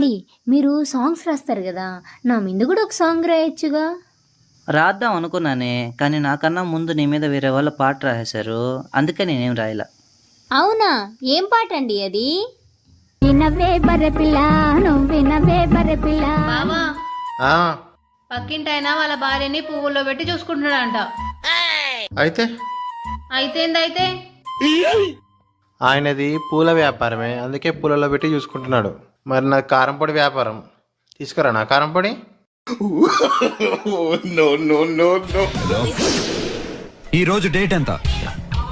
ఏమండి, మీరు సాంగ్స్ రాస్తారు కదా, నా మీద కూడా ఒక సాంగ్ రాయొచ్చుగా. రాద్దాం అనుకున్నానే, కానీ నాకన్నా ముందు నీ మీద వేరే వాళ్ళు పాట రాసేశారు, అందుకే నేనేం రాయలా. అవునా? ఏం పాట అండి అది? వినవే బర్రెపిల్ల నువ్వు వినవే బర్రెపిల్ల. బావా, ఆ, పక్కింటైనా వాళ్ళ భార్యని పువ్వుల్లో పెట్టి చూసుకుంటున్నాడంట. అయితే అయితే ఆయనది పూల వ్యాపారమే, అందుకే పూలలో పెట్టి చూసుకుంటున్నాడు. మరి నా కారంపొడి వ్యాపారం, తీసుకురా నా కారంపొడి. ఈ రోజు డేట్ ఎంత?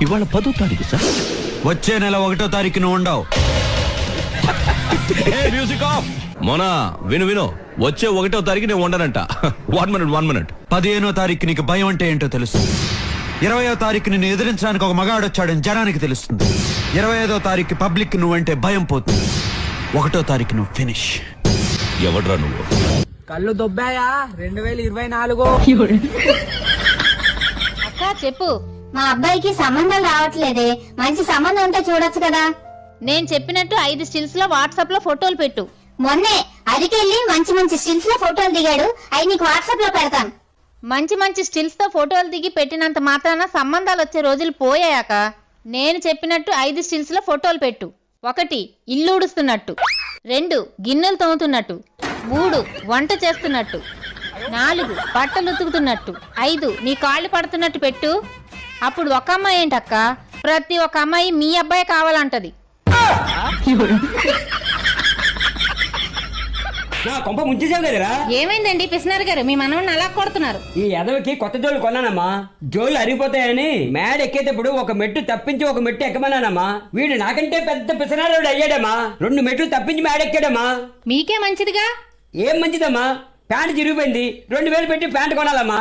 ఇవాళ 10వ తారీఖు సార్. వచ్చే నెల 1వ తారీఖు నువ్వు ఉండవు. Music of. మోనా విను విను, వచ్చే 1వ తారీఖు నేను ఉండనంట. 1 మినిట్. 15వ తారీఖు నీకు భయం అంటే ఏంటో తెలుస్తుంది. 20వ తారీఖు నిన్ను ఎదిరించడానికి ఒక మగాడు వచ్చాడని జనానికి తెలుస్తుంది. 25వ తారీఖు పబ్లిక్ నువ్వంటే భయం పోతుంది. 1వ తారీఖు నువ్వు ఫినిష్. ఎవడ్రా నువ్వు? కళ్ళు దొబ్బాయా 2024. అక్క చెప్పు. మా అబ్బాయికి సంబంధం రావట్లేదే, మంచి సంబంధం ఉంటే చూడొచ్చు కదా. నేను చెప్పినట్టు 5 స్టిల్స్ లో వాట్సాప్ లో ఫోటోలు పెట్టు. మొన్నే అదికెళ్ళి మంచి మంచి స్టిల్స్ లో ఫోటోలు దిగాడు, అవి నీకు వాట్సాప్ లో పెడతాను. మంచి మంచి స్టిల్స్ తో ఫోటోలు దిగి పెట్టినంత మాత్రాన సంబంధాలు వచ్చే రోజులు పోయాక నేను చెప్పినట్టు 5 స్టిల్స్ లో ఫోటోలు పెట్టు. 1 ఇల్లు ఊడుస్తున్నట్టు, 2 గిన్నెలు తోముతున్నట్టు, 3 వంట చేస్తున్నట్టు, 4 బట్టలు ఉతుకుతున్నట్టు, 5 నీ కాళ్ళు పడుతున్నట్టు పెట్టు. అప్పుడు ఒక అమ్మాయి ఏంటక్క, ప్రతి ఒక్క అమ్మాయి మీ అబ్బాయి కావాలంటది. నా కొంప ముంచేసావు కదరా. ఏమైందండి పిసినారు గారు, మీ మనవడిని అలా కొడుతున్నారు? ఈ ఎదవకి కొత్త జోలు కొన్నానమ్మా, జోలు అరిగిపోతాయని మేడ ఎక్కేటప్పుడు ఒక మెట్టు తప్పించి ఒక మెట్టు ఎక్కమన్నానమ్మా. వీడు నాకంటే పెద్ద పిసనారుడు అయ్యాడమ్మా. 2 మెట్లు తప్పించి మేడ ఎక్కాడమ్మా. మీకే మంచిదిగా. ఏం మంచిదమ్మా, ప్యాంట్ చిరిగిపోయింది, 2000 పెట్టి ప్యాంట్ కొనాలమ్మా.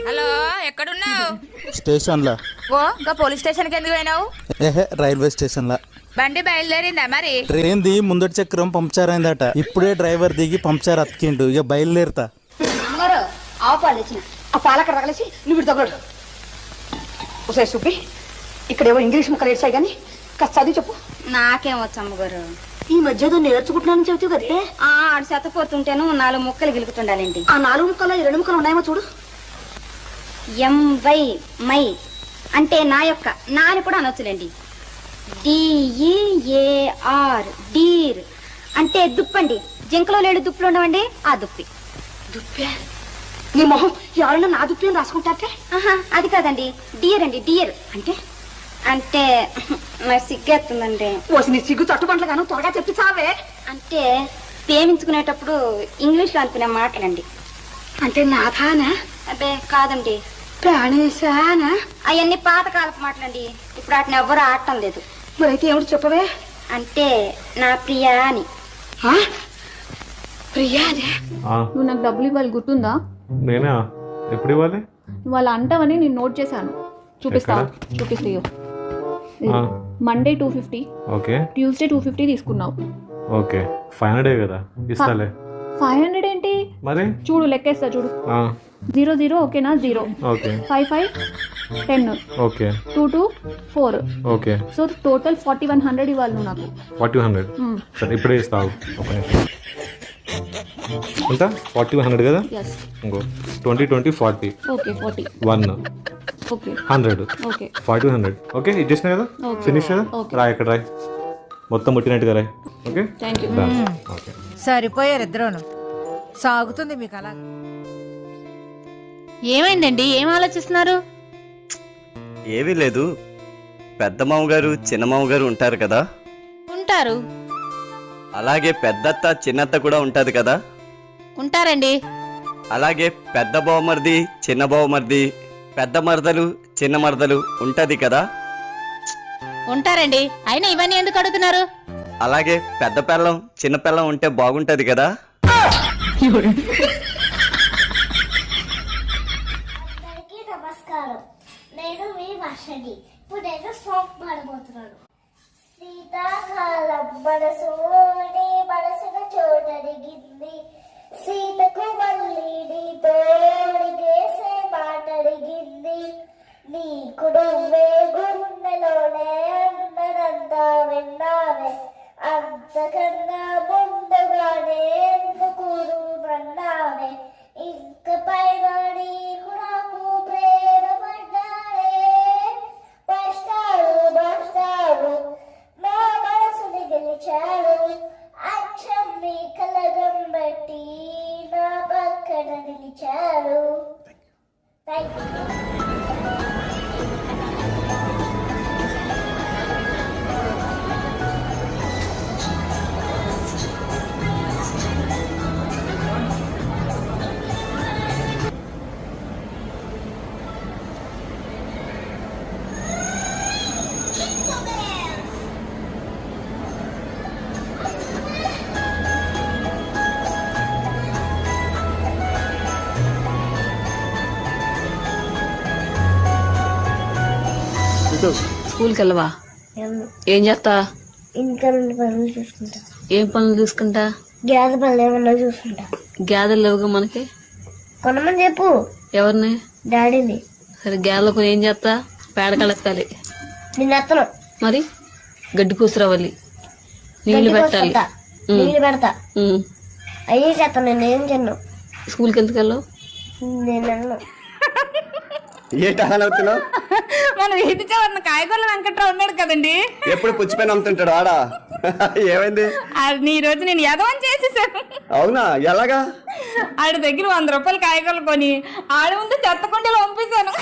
హలో, ఎక్కడున్నావు? స్టేషన్లా. ఓ గా పోలీస్ స్టేషన్ కి ఎందుకు పోయినావు? రైల్వే స్టేషన్లా. బండి బయలుదేరిందా మరి? ట్రైన్ ది ముందటి చక్రం పంక్చర్ అయిందట. ఇప్పుడే డ్రైవర్ దిగి పంక్చర్ అతికిండు, ఇక బయలుదేరుతా. ఆవు పాలు తెచ్చిన ఆ పాలకర రగలేసి నువ్వు ఇటు తగలడు. ఒకసారి చూపి, ఇక్కడేవో ఇంగ్లీష్ ముక్కలు ఏడ్చాయి కానీ కాస్త చదివి చెప్పు. నాకేమొచ్చు అమ్మగారు, ఈ మధ్య నేర్చుకుంటున్నానని చెబుతావు కదే. ఆడు శతపోతుంటేను 4 ముక్కలు గిలుకుతుండాలండి. ఆ 4 ముక్కలు ఈ 2 ముక్కలు ఉన్నాయేమో చూడు. ఎంవై మై అంటే నా యొక్క, నా అని కూడా అనొచ్చులేండి. DEAR డీర్ అంటే దుప్పండి. జింకలో లేడు దుప్పులు ఉండవండి, ఆ దుప్పి. దుప్పే? నీ మొహం ఎవరైనా నా దుప్పి అని రాసుకుంటారే. ఆహా, అది కాదండి, డియర్ అండి. డియర్ అంటే అంటే నాకు సిగ్గేస్తుందండి. ఓసి నీ సిగ్గు తట్టుబంట్ల గాను త్వరగా చెప్పి చావే. అంటే ప్రేమించుకునేటప్పుడు ఇంగ్లీష్లో అనుకునే మాటలండి. అంటే నాథానా? అబ్బే కాదండి, ప్రాణేశానా? అవన్నీ పాతకాలపు మాటలండి. ఇప్పుడు వాటిని ఎవ్వరూ ఆడటం లేదు. మరైతే ఏమిటి చెప్పవే? అంటే నా ప్రియా అని. ప్రియానే? నువ్వు నాకు డబ్బులు ఇవ్వాలి, గుర్తుందా? నేనా? ఎప్పుడు ఇవ్వాలి? నువ్వు అలా అంటావని నేను నోట్ చేశాను. చూపిస్తా. Monday 250, okay. ట్యూస్డే 250 తీసుకున్నావు. ఓకే, 500 కదా, ఇస్తాలే. 500 ఏంటి మరి? చూడు లెక్కేస్తా చూడు. 00 ఓకేనా? 0 okay, 55 10 okay, 22 4. Okay. So total 4100 ఇవ్వాలి నువ్వు నాకు. 4100 సరే, ఇప్పుడే ఇస్తావు. ఒక నిమిషం. ఎంత? 4100 కదా. ఎస్. ఇంకో 20 20 40. Okay 40 1 okay 100. ఓకే 4100. ఓకే, ఇచ్చేసిన కదా, ఫినిష్ కదా. రాయ్, ఇక్కడ రాయ్, మొత్తం ముట్టినట్టుగా రాయ్. Okay, thank you. ఓకే. సరిపోయారు ఇద్దరును. సాగుతుంది మీకు అలా. ఏమైందండి, ఏం ఆలోచిస్తున్నారు? ఏమీ లేదు, పెద్ద మామగారు చిన్న మామగారు ఉంటారు కదా, ఉంటారు. అలాగే పెద్దత్త చిన్నత్త కూడా ఉంటది కదా. ఉంటారండి. అలాగే పెద్ద బావమరిది చిన్న బావమరిది, పెద్ద మరదలు చిన్న మరదలు ఉంటది కదా. ఉంటారండి. అయినా ఇవన్నీ ఎందుకు అడుగుతున్నారు? అలాగే పెద్ద పెళ్ళం చిన్న పెళ్ళం ఉంటే బాగుంటది కదా. నమస్కారం, నేను మీ వర్షని. ఇప్పుడు నేను సాంగ్ పాడబోతున్నాను. శీతాకాలం మనసుని మనసున చోటడిగింది, సీతకు మళ్ళీ నీతో అడిగేసే మాట అడిగింది. నీకు నువ్వే గుండెలోనే అన్నదంతా అంతకన్నా ముందుగానే ఎందుకు నన్నానే ఇంక పైన నీకు నాకు ప్రేమ పడ్డానే మాస్టారు నా మనసుని గెలిచాడు అచ్చం మీ కలగం బట్టి నా పక్కన నిలిచాడు. Thank you. స్కూల్కి వెళ్ళవా? ఏం చేస్తా? ఇంకా 2 పనులు చూసుకుంటా. ఏం పనులు చూసుకుంటా? గ్యాస్ పనులు ఏమన్నా చూసుకుంటా. గ్యాదెలు లేవుగా మనకి. కొనమని చెప్పు. ఎవరిని? డాడీని. సరే గ్యాదెలకు ఏం చేస్తా? పేడ కలెక్కాలి. నేను ఎత్తను. మరి గడ్డి కూసురావాలి, నీళ్లు పెట్టాలి. నీళ్ళు పెడతా. అయ్యే చేస్తాను. నేను ఏం చెన్ను. స్కూల్కి ఎందుకు వెళ్ళవు? నేను వెళ్ళను. అవుతున్నావు? మన వీధి చివరన కాయగూరల వెంకట్రావు ఉన్నాడు కదండి, ఎప్పుడు పుచ్చిపోయిన అమ్ముతుంటాడు ఆడా. ఏమైంది? ఈ రోజు నేను యదవని చేసేసాను. అవునా? ఎలాగా? ఆడి దగ్గర 100 రూపాయలు కాయగూరలు కొని ఆడి ముందు చెత్త కుండీలో పంపిస్తాను.